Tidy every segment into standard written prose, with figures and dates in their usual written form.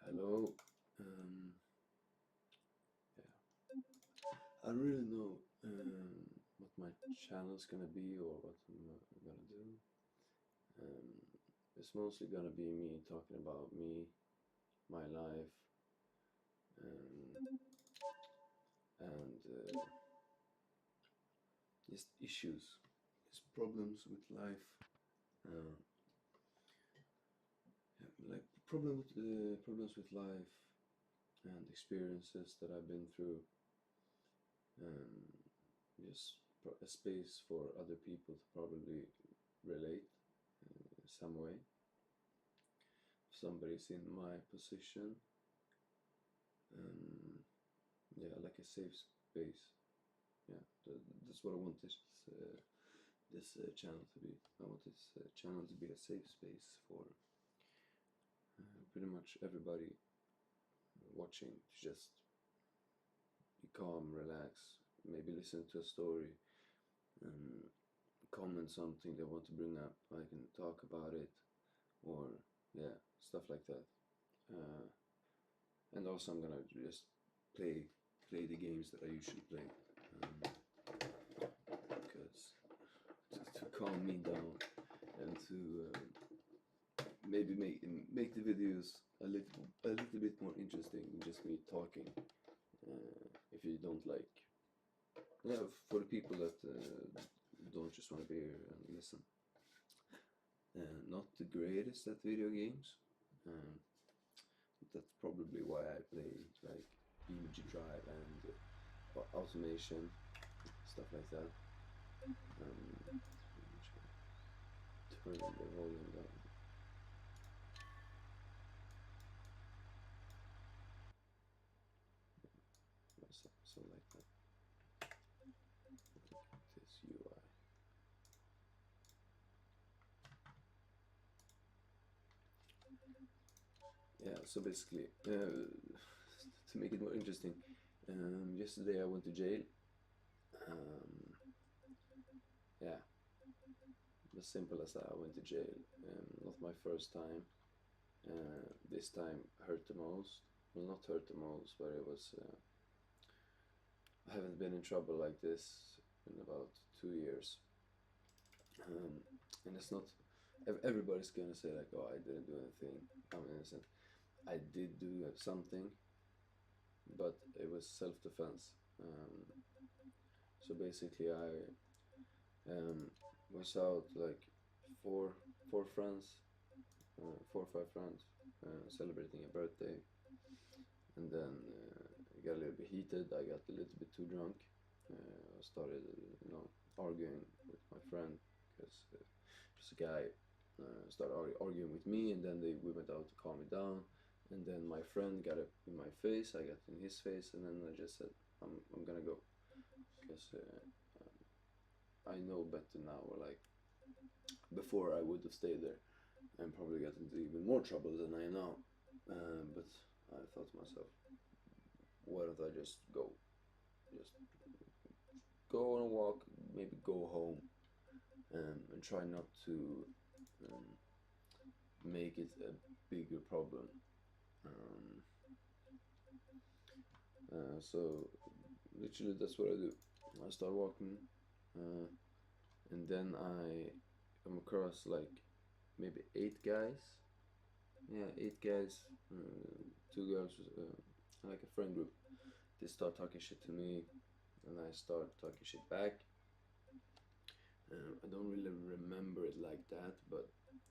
Hello. Um, yeah, I don't really know what my channel's gonna be or what I'm gonna do. Um, it's mostly gonna be me talking about me, my life, um, and just issues, just problems with life. Uh, yeah, like problems with life and experiences that I've been through. Um, just a space for other people to probably relate in some way. If somebody's in my position, um, yeah, like a safe space. Yeah, that's what I want this channel to be. I want this channel to be a safe space for pretty much everybody watching to just be calm, relax, maybe listen to a story, and comment something they want to bring up. I can talk about it, or yeah, stuff like that. Uh, and also, I'm gonna just play the games that I usually play, because to calm me down and to maybe make the videos a little bit more interesting than just me talking. If you don't like, yeah, for the people that don't just want to be here and listen. Not the greatest at video games. Um, that's probably why I play like BeamngDrive and automation, stuff like that. Turn the volume down. So like that. Look at this UI. Yeah, so basically, to make it more interesting, yesterday I went to jail. Um, yeah, as simple as that. I went to jail. Not my first time. This time hurt the most. Well, not hurt the most, but it was. I haven't been in trouble like this in about 2 years. And it's not. Everybody's gonna say like, "Oh, I didn't do anything. I'm innocent." I did do something, but it was self-defense. So basically, I was out like four friends, 4 or 5 friends, celebrating a birthday, and then it got a little bit heated. I got a little bit too drunk. I started, arguing with my friend because just a guy started arguing with me, and then we went out to calm me down. And then my friend got up in my face. I got in his face, and then I just said, "I'm gonna go," because I know better now. Or like before, I would have stayed there and probably got into even more trouble than I am now. But I thought to myself, why don't I just go? Just go on a walk, maybe go home, and try not to um, make it a bigger problem. Um, so literally, that's what I do. I start walking, uh, and then I come across like maybe 8 guys. Yeah, 8 guys, 2 girls, like a friend group. They start talking shit to me, and I start talking shit back. I don't really remember it like that, but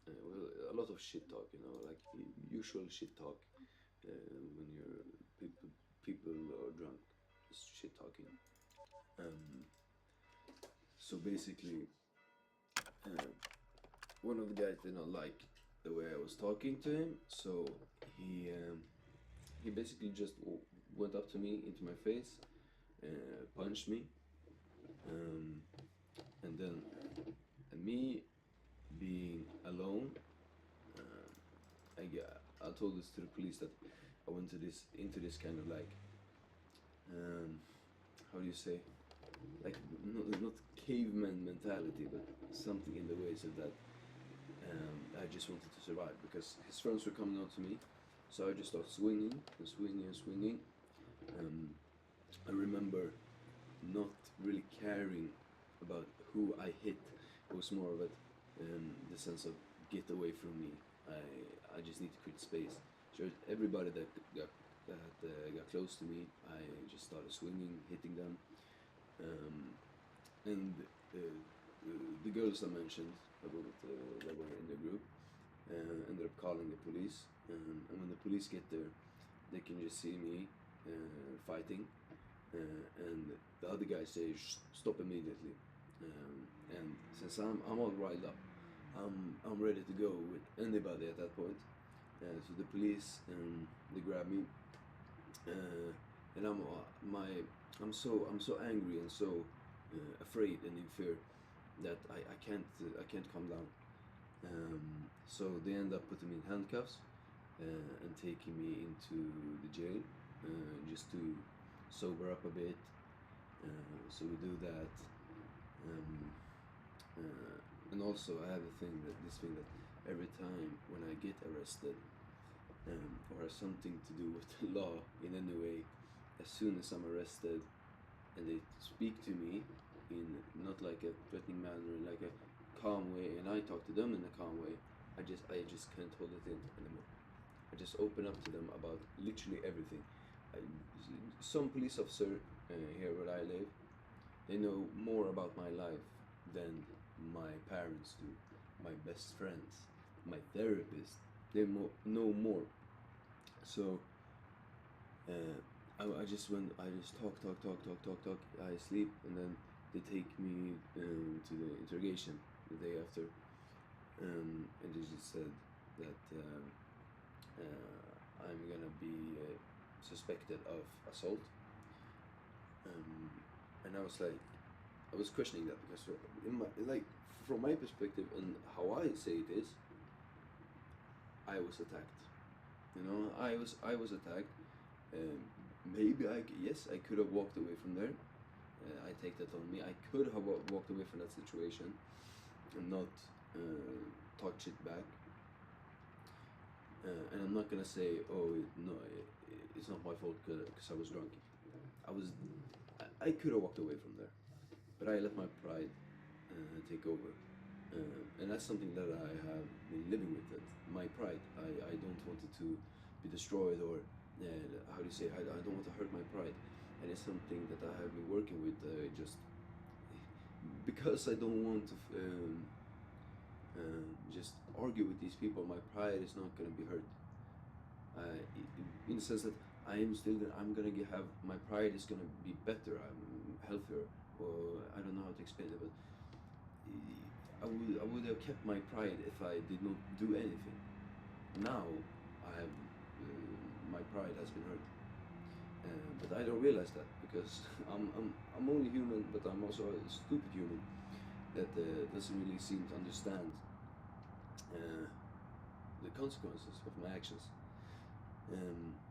well, a lot of shit talk, like usual shit talk when you're people are drunk, just shit talking. Um, so basically, uh, one of the guys did not like the way I was talking to him, so he basically just went up to me into my face, punched me, um, and then me being alone, I told this to the police that I went to this into this kind of like, um, how do you say, like not caveman mentality, but something in the ways of that. I just wanted to survive because his friends were coming on to me, so I just started swinging and swinging and swinging. Um, I remember not really caring about who I hit. It was more of the sense of get away from me. I just need to create space. So everybody that got close to me, I just started swinging, hitting them, um, and the girls I mentioned that were in the group ended up calling the police. And when the police get there, they can just see me fighting, and the other guy says stop immediately. And since I'm all riled up, I'm ready to go with anybody at that point. So the police they grab me, and I'm so angry and so afraid and in fear that I can't calm down. So they end up putting me in handcuffs and taking me into the jail just to sober up a bit. So we do that. Um, and also I have this thing that every time when I get arrested or has something to do with the law in any way, as soon as I'm arrested and they speak to me in not like a threatening manner, in like a calm way, and I talk to them in a calm way, I just can't hold it in anymore. I just open up to them about literally everything. Some police officer here where I live, they know more about my life than my parents do, my best friends, my therapist. They know more. So I just talk. I sleep, and then they take me to the interrogation the day after, and they just said that I'm gonna be suspected of assault. And I was questioning that because from my perspective and how I say it is, I was attacked. I was attacked. Maybe yes, I could have walked away from there. I take that on me. I could have walked away from that situation and not touch it back. And I'm not gonna say, oh no, it's not my fault because I was drunk. I could have walked away from there, but I let my pride take over. And that's something that I have been living with. That my pride, I don't want it to be destroyed, or how do you say? I don't want to hurt my pride, and it's something that I have been working with. Just because I don't want to just argue with these people. My pride is not going to be hurt. In the sense that I'm gonna have my pride is gonna be better. I'm healthier, or I don't know how to explain it, but I would have kept my pride if I did not do anything. Now I have my pride has been hurt, but I don't realize that because I'm only human, but I'm also a stupid human that doesn't really seem to understand the consequences of my actions.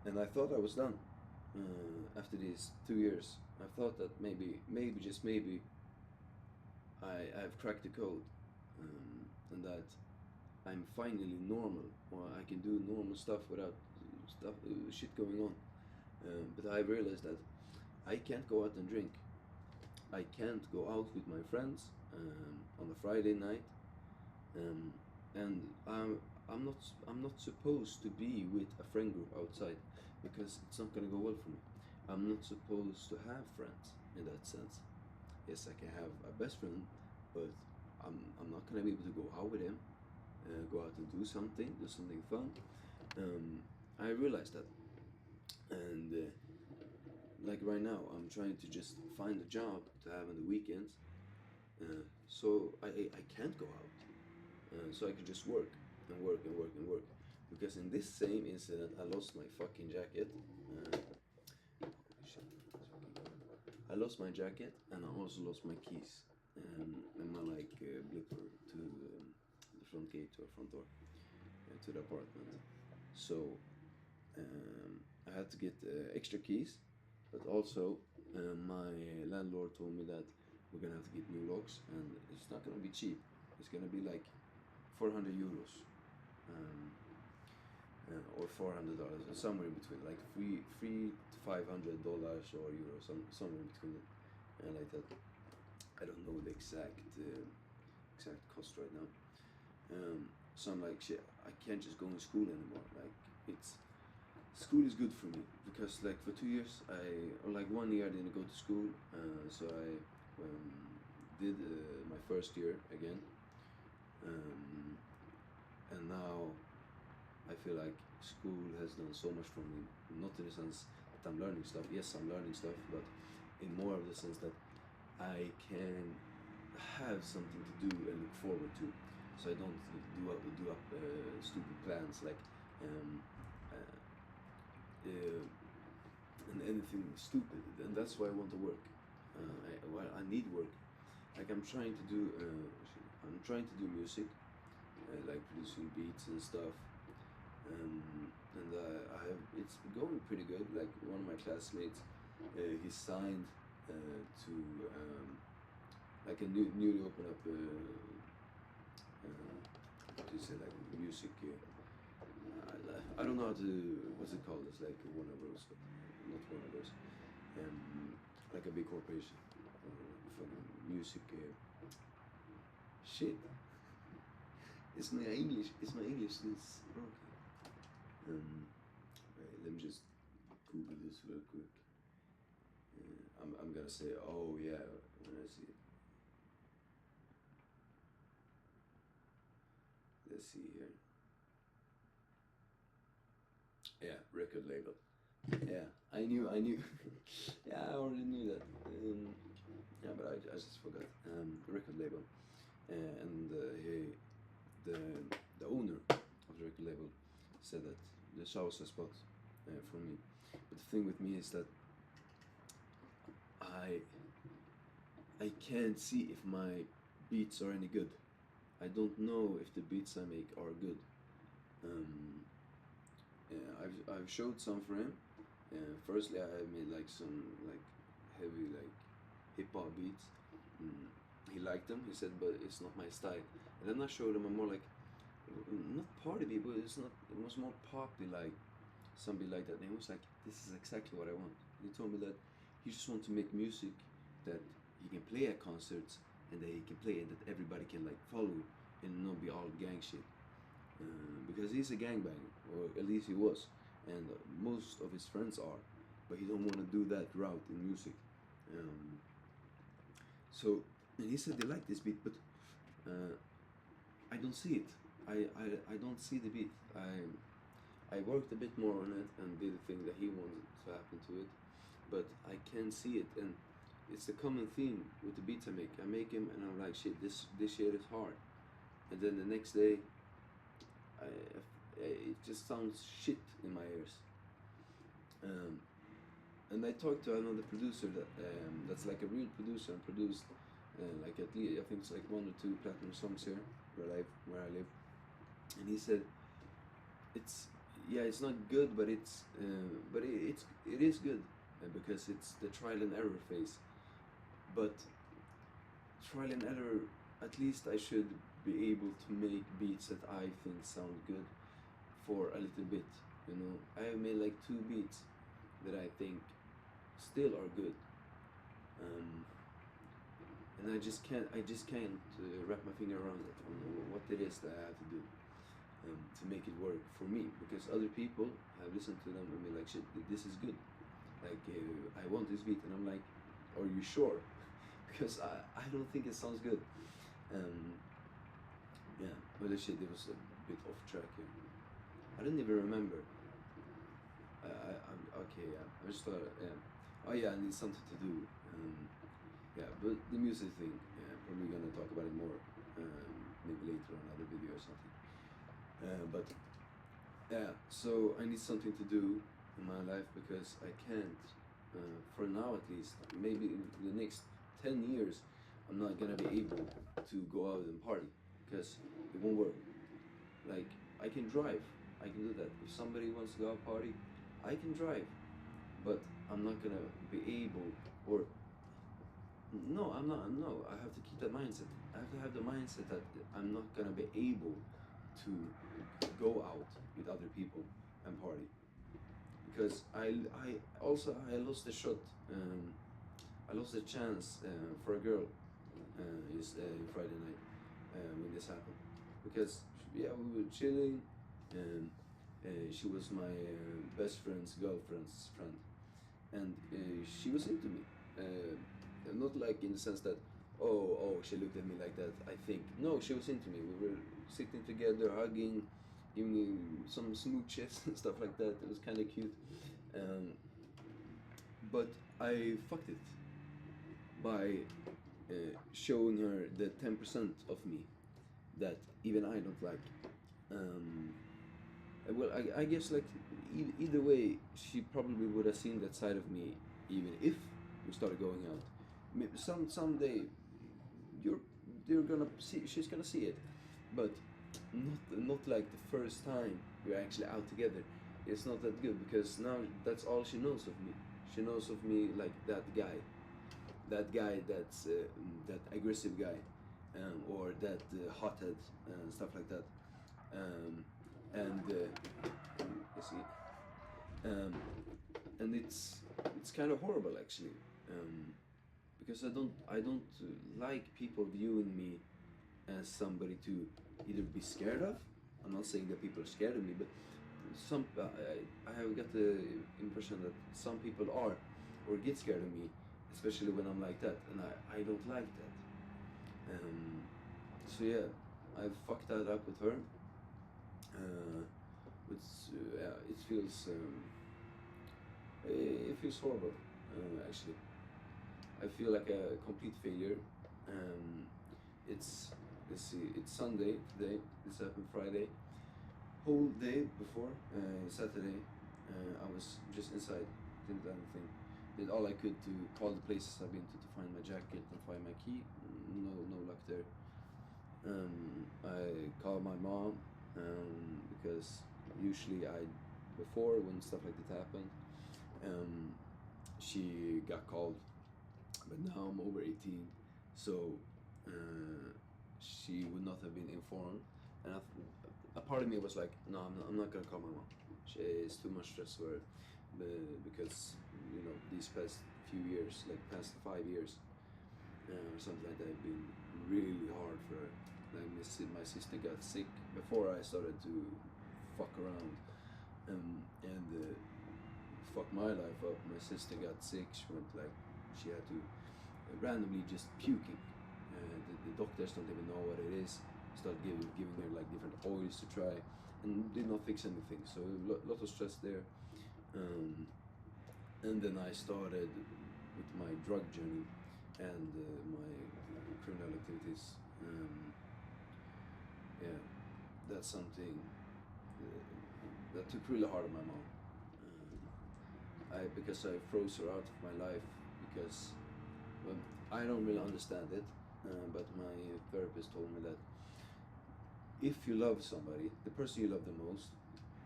And I thought I was done after these 2 years. I thought that maybe just maybe I've cracked the code, and that I'm finally normal, or I can do normal stuff without shit going on. But I realized that I can't go out and drink. I can't go out with my friends on a Friday night, and I'm not supposed to be with a friend group outside because it's not gonna go well for me. I'm not supposed to have friends in that sense. Yes, I can have a best friend, but I'm not gonna be able to go out with him, go out and do something fun. I realized that, and like right now, I'm trying to just find a job to have on the weekends, so I can't go out, so I can just work and work and work and work. Because in this same incident, I lost my fucking jacket. I lost my jacket, and I also lost my keys and my blipper to the front gate to our front door to the apartment. So I had to get extra keys, but also my landlord told me that we're gonna have to get new locks, and it's not gonna be cheap. It's gonna be like 400 euros, um, or $400, or somewhere in between, like three to $500 or euros, somewhere in between it, and like that. I don't know the exact cost right now. So I'm like, shit, I can't just go in school anymore. Like, school is good for me because like for 2 years or like 1 year I didn't go to school, so I did my first year again, and now I feel like school has done so much for me. Not in the sense that I'm learning stuff. Yes, I'm learning stuff, but in more of the sense that I can have something to do and look forward to, so I don't do up stupid plans like and anything stupid, and that's why I want to work. I need work. Like I'm trying to do music, like producing beats and stuff, and it's going pretty good. Like one of my classmates, he signed to like a newly opened up what do you say, like music. I don't know how to, what's it called? It's like one of those, not one of those, like a big corporation, for music. Shit. It's my English. It's okay. Wait, let me just Google this real quick. I'm gonna say, oh yeah, when I see it. Let's see here. Yeah, record label. Yeah, I knew. Yeah, I already knew that. Yeah, but I just forgot. Record label, and the owner of the record label said that the show was a spot for me. But the thing with me is that I can't see if my beats are any good. I don't know if the beats I make are good. Yeah, I've showed some for him. Firstly, I made like some like heavy like hip hop beats. He liked them. He said, but it's not my style. And then I showed him a more like not party beat, but it's not. It was more poppy, like something like that. And he was like, "This is exactly what I want." He told me that he just wants to make music that he can play at concerts and that he can play and that everybody can like follow and not be all gang shit. Because he's a gangbanger, or at least he was, and most of his friends are, but he don't want to do that route in music. So, and he said they like this beat, but I don't see it. I don't see the beat. I worked a bit more on it and did the thing that he wanted to happen to it, but I can't see it. And it's a common theme with the beats I make. I make them and I'm like, shit, this shit is hard. And then the next day, it just sounds shit in my ears. And I talked to another producer that's like a real producer and produced like at least I think it's like 1 or 2 platinum songs here where I live, and he said it's not good, but it is good because it's the trial and error phase. But trial and error, at least I should be able to make beats that I think sound good for a little bit. You know, I have made like 2 beats that I think still are good, and I just can't wrap my finger around it on what it is that I have to do to make it work for me, because other people have listened to them and be like, shit, this is good, like I want this beat, and I'm like, are you sure? Because I don't think it sounds good. Yeah, but the shit, it was a bit off track here. I don't even remember. I'm okay, yeah. I just thought, yeah. Oh yeah, I need something to do. Yeah, but the music thing, yeah, probably gonna talk about it more, maybe later on another video or something. But yeah, so I need something to do in my life because I can't, for now at least, maybe in the next 10 years, I'm not gonna be able to go out and party because it won't work. Like, I can drive, I can do that. If somebody wants to go out party, I can drive, but I'm not gonna be able, or no, I'm not, no, I have to keep that mindset. I have to have the mindset that I'm not gonna be able to go out with other people and party, because I lost the shot. I lost the chance for a girl is Friday night when this happened, because yeah, we were chilling, and she was my best friend's girlfriend's friend, and she was into me. Not like in the sense that she looked at me like that. I think no, she was into me. We were sitting together, hugging, giving me some smooches and stuff like that. It was kind of cute, um, but I fucked it by showing her the 10% of me that even I don't like. Um, well, I guess like either way, she probably would have seen that side of me even if we started going out. Someday you're you're gonna see, she's gonna see it, but not like the first time we're actually out together. It's not that good, because now that's all she knows of me. She knows of me like that guy that's that aggressive guy, or that hothead and stuff like that. Um, and you see, um, and it's kind of horrible actually, because I don't like people viewing me as somebody to either be scared of. I'm not saying that people are scared of me, but I have got the impression that some people are or get scared of me, especially when I'm like that, and I don't like that. So yeah, I fucked that up with her. It feels horrible, actually. I feel like a complete failure. Um, it's let's see, it's Sunday today. This happened Friday. Whole day before Saturday, I was just inside, didn't do anything. Did all I could to call the places I've been to find my jacket and find my key. No luck there. I called my mom, because usually before when stuff like that happened, um, she got called, but now I'm over 18, so she would not have been informed. And a part of me was like, no, I'm not gonna call my mom. It's too much stress for her, because these past few years, like past 5 years, or something like that, have been really hard for her. Like my sister got sick before I started to fuck around, and fuck my life up. My sister got sick. She had to randomly just puking. The doctors don't even know what it is. Started giving her like different oils to try, and did not fix anything. So a lot of stress there. And then I started with my drug journey and my criminal activities. Yeah, that's something that took really hard on my mom. Because I froze her out of my life, because well, I don't really understand it, but my therapist told me that if you love somebody, the person you love the most,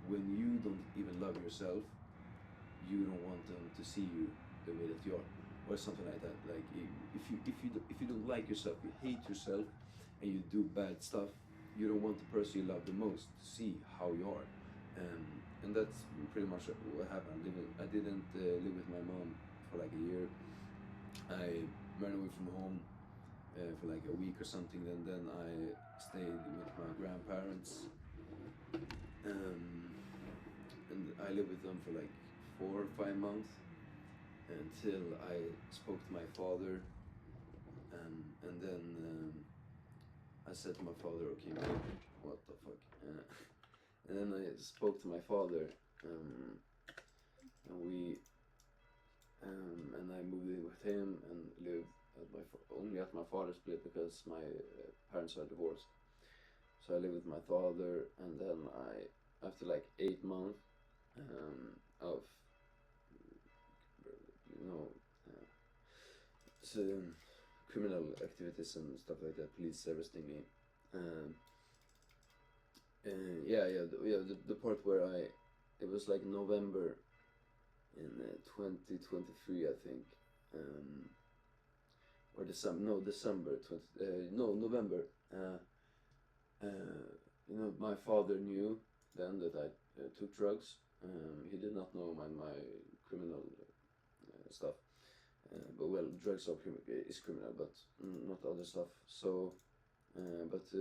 when you don't even love yourself, you don't want them to see you the way that you are, or something like that. Like if you don't like yourself, you hate yourself, and you do bad stuff, you don't want the person you love the most to see how you are. And that's pretty much what happened. I didn't live with my mom for like a year. I ran away from home for like a week or something, and then I stayed with my grandparents, and I lived with them for like 4 or 5 months until I spoke to my father, and then I said to my father, okay, man, what the fuck? And then I spoke to my father, and and I moved in with him and lived only at my father's place, because my parents are divorced. So I lived with my father, and then after like 8 months of you know uh, so, criminal activities and stuff like that, police arresting me. Um, the part where it was like November in 2023, I think. Um, or December, no, December 20, no, November. You know, my father knew then that I took drugs. He did not know my criminal stuff. But well, drugs are is criminal, but not other stuff. So, but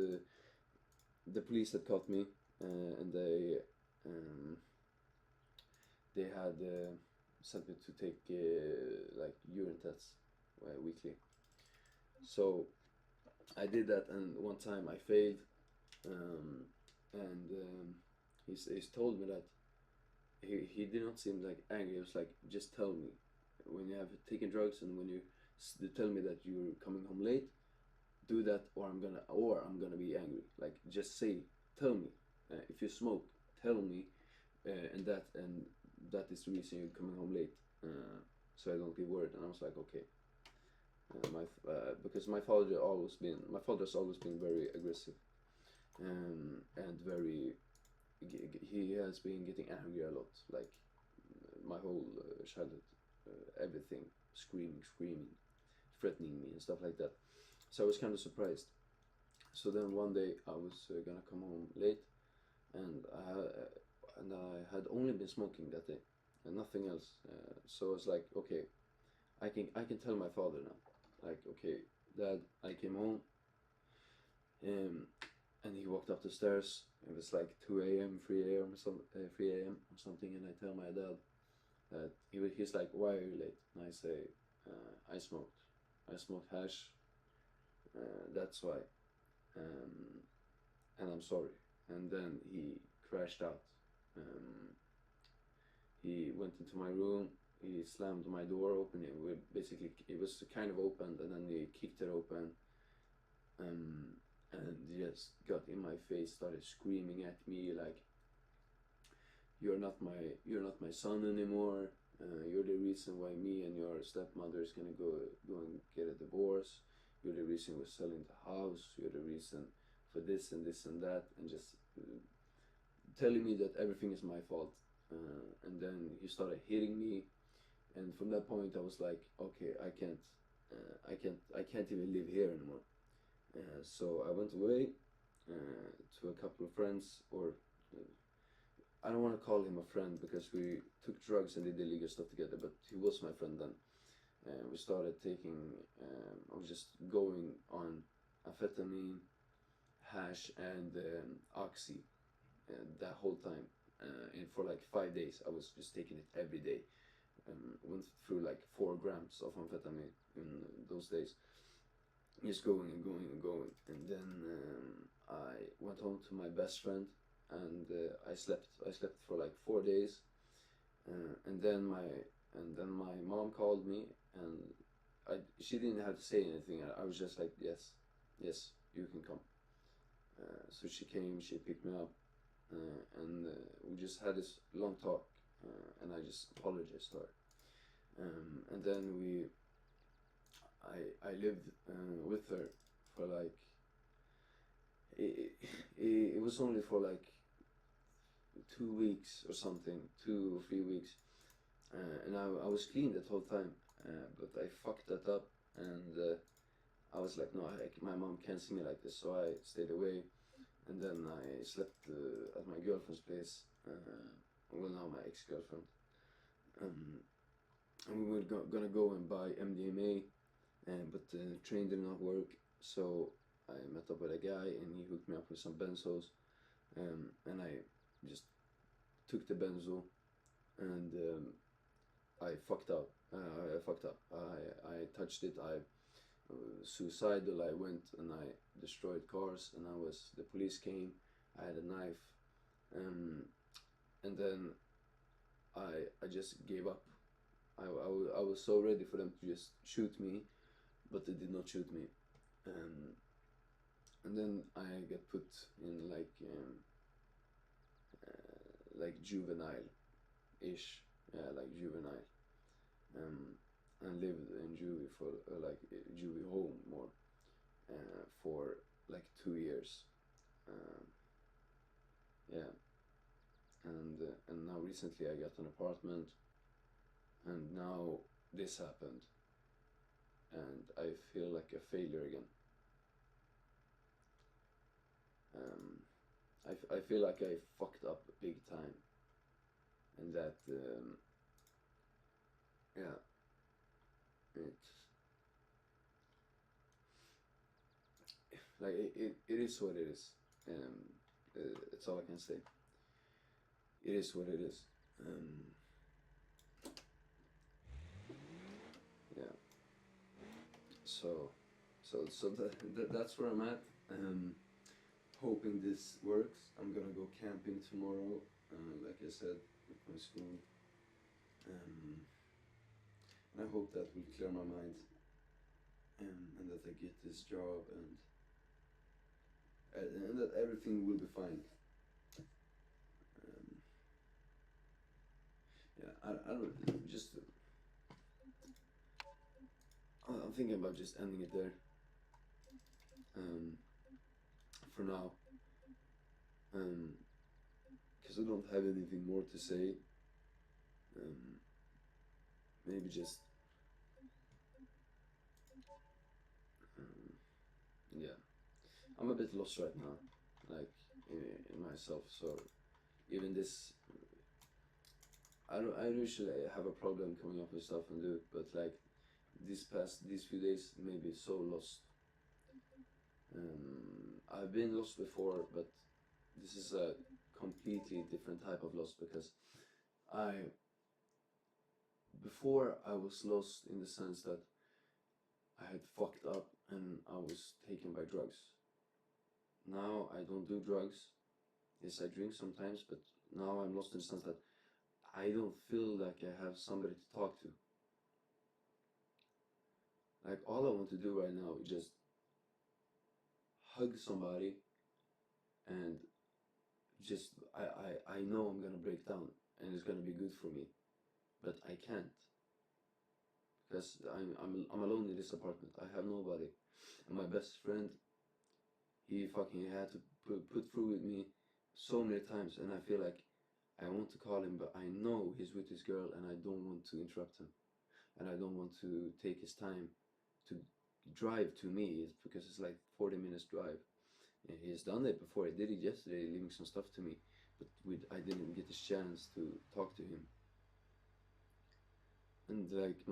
the police had caught me, and they had sent me to take like urine tests weekly. So I did that, and one time I failed, um, and he's told me that he did not seem like angry. He was like, just tell me when you have taken drugs, and when you tell me that you're coming home late, do that, or I'm gonna be angry. Like, just say, tell me. If you smoke, tell me, and that is the reason you're coming home late, so I don't get worried. And I was like, okay. Because my father's always been very aggressive, and very he has been getting angry a lot, like my whole childhood, everything, screaming, threatening me and stuff like that. So I was kind of surprised. So then one day I was gonna come home late, and I had only been smoking that day, and nothing else. So I was like, okay, I can tell my father now, like, okay, Dad, I came home, um, and he walked up the stairs. It was like 2 a.m., 3 a.m. or 3 a.m. or something, and I tell my dad that he's like, why are you late? And I say, I smoked hash, that's why, um, and I'm sorry. And then he crashed out. Um, he went into my room. He slammed my door open. It was kind of open, and then he kicked it open, um, and just got in my face, started screaming at me like, you're not my son anymore. You're the reason why me and your stepmother is gonna go and get a divorce. You're the reason we're selling the house. You're the reason for this and this and that, and just telling me that everything is my fault. And then he started hitting me, and from that point I was like, okay, I can't even live here anymore. So I went away to a couple of friends, or I don't want to call him a friend because we took drugs and did illegal stuff together, but he was my friend then. We started taking, I was just going on amphetamine, hash, and oxy that whole time. And for like 5 days, I was just taking it every day. Went through like 4 grams of amphetamine in those days. Just going and going and going. And then I went home to my best friend, and I slept. I slept for like 4 days, and then my mom called me, and she didn't have to say anything. I was just like, yes, yes, you can come. So she came, she picked me up, and we just had this long talk, and I just apologized to her. And then I lived with her for like, it, it was only for like 2 weeks or something, 2 or 3 weeks, and I was clean that whole time, but I fucked that up, and I was like, no, my mom can't see me like this, so I stayed away, and then I slept at my girlfriend's place, well, now my ex-girlfriend, um, and we were gonna go and buy MDMA, but the train did not work, so I met up with a guy, and he hooked me up with some benzos, and I just took the benzo, and I fucked up. I fucked up. I touched it. I suicidal. I went and I destroyed cars, and the police came. I had a knife, um, and then I just gave up. I was so ready for them to just shoot me, but they did not shoot me. Um, and then I got put in like juvenile ish, like juvenile, um, and lived in juvie for like juvie home more, for like 2 years. Um, yeah, and now recently I got an apartment, and now this happened. and I feel like a failure again. I feel like I fucked up big time, and that yeah, it's like it is what it is. It's all I can say. It is what it is. Yeah. So that's where I'm at. Hoping this works. I'm gonna go camping tomorrow, like I said, with my school. And I hope that will clear my mind, and that I get this job, and that everything will be fine. Um, yeah, I don't just. I'm thinking about just ending it there. For now, because I don't have anything more to say. Maybe just yeah. I'm a bit lost right now, like in myself. So even this, I usually have a problem coming up with stuff and do it, but like these few days, maybe so lost. I've been lost before, but this is a completely different type of lost because I before I was lost in the sense that I had fucked up and I was taken by drugs. Now I don't do drugs. Yes, I drink sometimes, but now I'm lost in the sense that I don't feel like I have somebody to talk to. Like all I want to do right now is just hug somebody and just I know I'm gonna break down and it's gonna be good for me, but I can't because I'm alone in this apartment. I have nobody, and my best friend, he fucking had to put through with me so many times, and I feel like I want to call him, but I know he's with his girl, and I don't want to interrupt him, and I don't want to take his time to drive to me because it's like 40 minutes drive. And he's done it before. I did it yesterday, leaving some stuff to me, but I didn't get a chance to talk to him. And like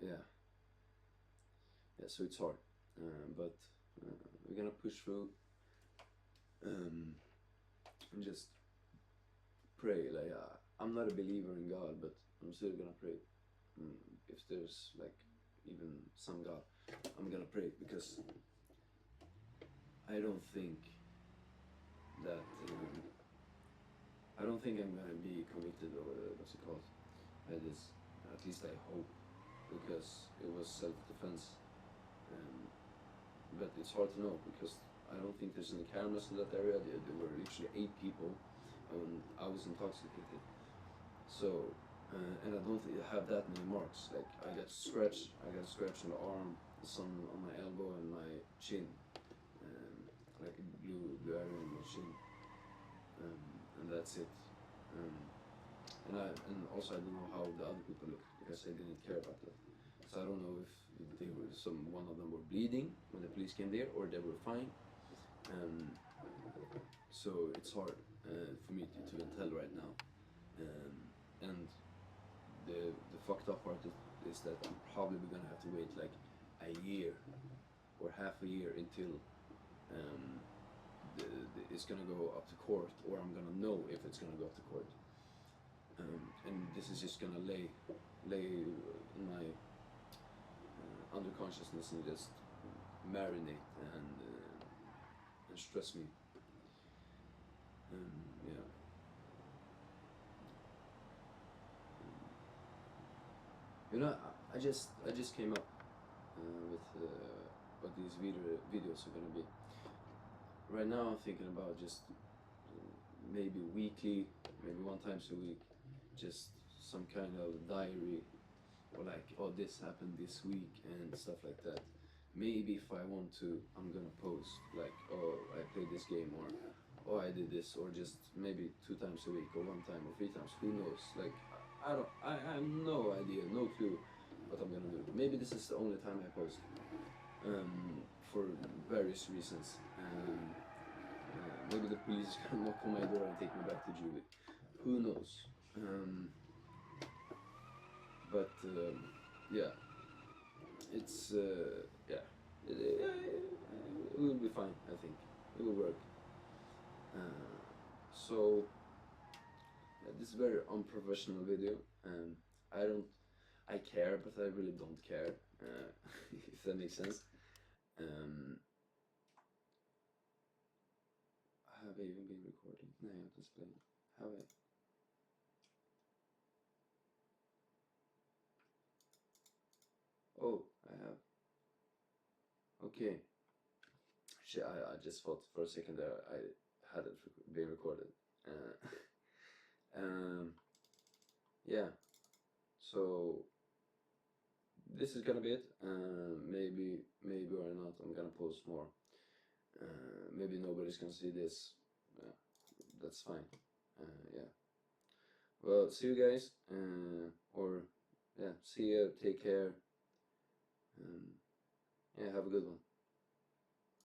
yeah, so it's hard, but we're gonna push through and just pray. Like I'm not a believer in God, but I'm still gonna pray. If there's like even some God, I'm gonna pray because I don't think that I don't think I'm gonna be convicted or what's it called by this. At least I hope, because it was self-defense. Um, but it's hard to know because I don't think there's any cameras in that area. There were literally 8 people, and I was intoxicated. So, and I don't have that many marks. Like I got scratch on the arm, some on my elbow and my chin, like a blue area on my chin, and that's it. And also I don't know how the other people looked because I didn't care about that. So I don't know if they were one of them were bleeding when the police came there or they were fine. So it's hard for me to even tell right now. And the fucked up part is that I'm probably gonna have to wait like a year or half a year until it's gonna go up to court, or I'm gonna know if it's gonna go up to court. And this is just gonna lay in my under consciousness and just marinate and stress me. Yeah. You know, I just came up with what these videos are gonna be. Right now, I'm thinking about just maybe weekly, maybe one times a week, just some kind of diary, or like, oh, this happened this week and stuff like that. Maybe if I want to, I'm gonna post like, oh, I played this game, or oh, I did this, or just maybe 2 times a week, or 1 time, or 3 times. Who knows? Like, I have no idea, no clue. what I'm gonna do. Maybe this is the only time I post, for various reasons. Maybe the police is gonna knock on my door and take me back to juvie. Who knows? But yeah, it's yeah, it will be fine. I think it will work. So this is a very unprofessional video. I care, but I really don't care. If that makes sense. Have I even been recording? No, jag har inte spelat in. Have I? Oh, I have. Okay. Shit, I just thought for a second there I had it being recorded. Yeah. So this is gonna be it. Maybe or not, I'm gonna post more. Maybe nobody's gonna see this. That's fine. Yeah. Well, see you guys. Or yeah, see you. Take care. Yeah, have a good one.